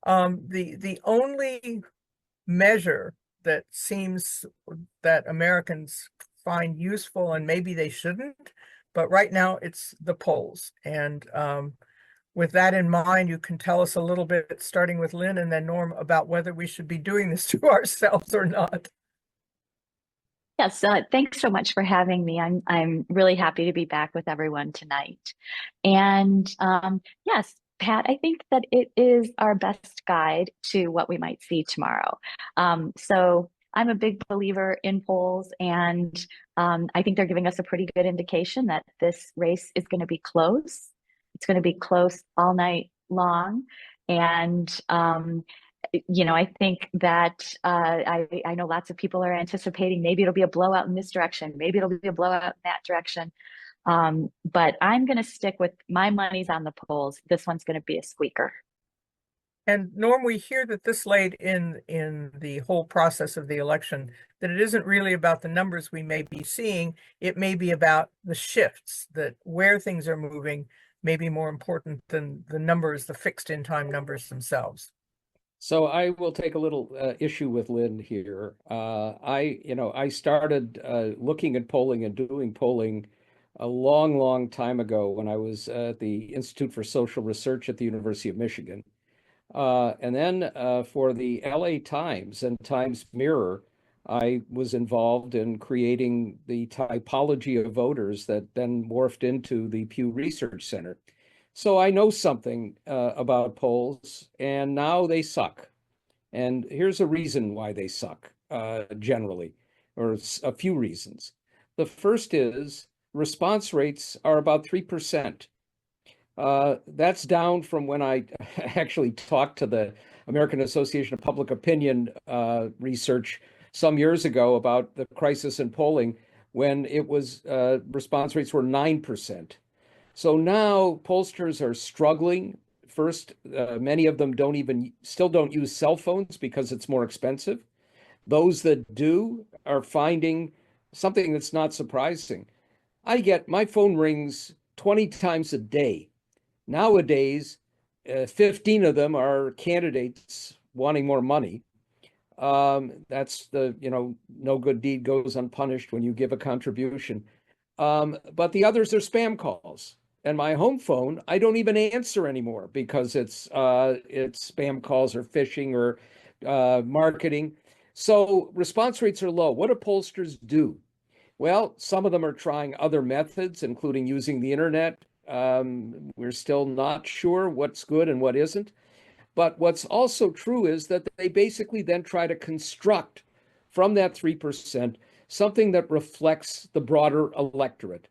The only measure that seems that Americans find useful, and maybe they shouldn't, but right now it's the polls. And with that in mind, you can tell us a little bit, starting with Lynn and then Norm, about whether we should be doing this to ourselves or not. Yes, thanks so much for having me. I'm really happy to be back with everyone tonight. And yes, Pat, I think that it is our best guide to what we might see tomorrow. So I'm a big believer in polls, and I think they're giving us a pretty good indication that this race is going to be close. It's going to be close all night long. And I think that I know lots of people are anticipating maybe it'll be a blowout in this direction, maybe it'll be a blowout in that direction. But I'm going to stick with my money's on the polls. This one's going to be a squeaker. And Norm, we hear that this late in the whole process of the election, that it isn't really about the numbers we may be seeing. It may be about the shifts, that where things are moving may be more important than the numbers, the fixed in time numbers themselves. So I will take a little issue with Lynn here. I started looking at polling and doing polling a long, long time ago when I was at the Institute for Social Research at the University of Michigan. And then for the LA Times and Times Mirror, I was involved in creating the typology of voters that then morphed into the Pew Research Center. So I know something about polls, and now they suck. And here's a reason why they suck, generally, or a few reasons. The first is response rates are about 3%. That's down from when I actually talked to the American Association of Public Opinion research some years ago about the crisis in polling, when it was response rates were 9%. So now pollsters are struggling. First, many of them still don't use cell phones because it's more expensive. Those that do are finding something that's not surprising. My phone rings 20 times a day. Nowadays, 15 of them are candidates wanting more money. That's no good deed goes unpunished when you give a contribution. But the others are spam calls. And my home phone, I don't even answer anymore because it's spam calls or phishing or marketing. So response rates are low. What do pollsters do? Well, some of them are trying other methods, including using the internet. We're still not sure what's good and what isn't. But what's also true is that they basically then try to construct from that 3% something that reflects the broader electorate.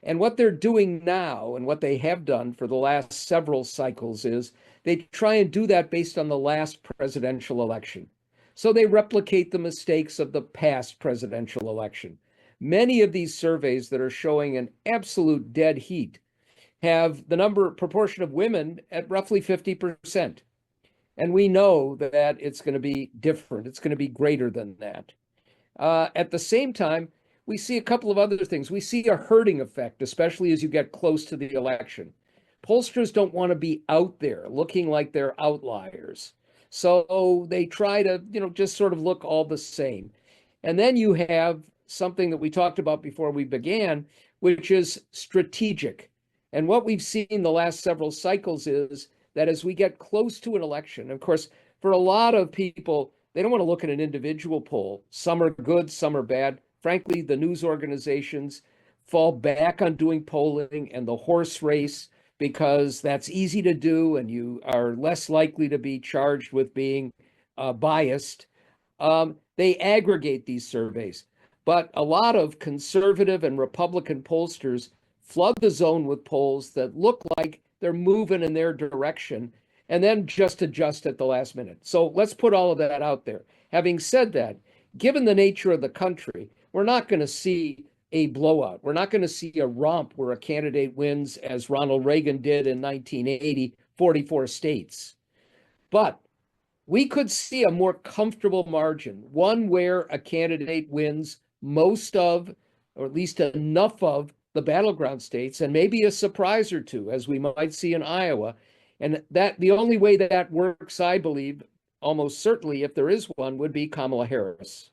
And what they're doing now, and what they have done for the last several cycles, is they try and do that based on the last presidential election. So they replicate the mistakes of the past presidential election. Many of these surveys that are showing an absolute dead heat have the proportion of women at roughly 50%. And we know that it's going to be different. It's going to be greater than that. At the same time, we see a couple of other things. We see a herding effect, especially as you get close to the election. Pollsters don't want to be out there looking like they're outliers. So they try to, just sort of look all the same. And then you have something that we talked about before we began, which is strategic. And what we've seen the last several cycles is that as we get close to an election, of course, for a lot of people, they don't want to look at an individual poll. Some are good, some are bad. Frankly, the news organizations fall back on doing polling and the horse race because that's easy to do and you are less likely to be charged with being biased. They aggregate these surveys. But a lot of conservative and Republican pollsters flood the zone with polls that look like they're moving in their direction and then just adjust at the last minute. So let's put all of that out there. Having said that, given the nature of the country, we're not going to see a blowout. We're not going to see a romp where a candidate wins, as Ronald Reagan did in 1980, 44 states. But we could see a more comfortable margin, one where a candidate wins most of, or at least enough of, the battleground states, and maybe a surprise or two, as we might see in Iowa. And that the only way that that works, I believe, almost certainly, if there is one, would be Kamala Harris.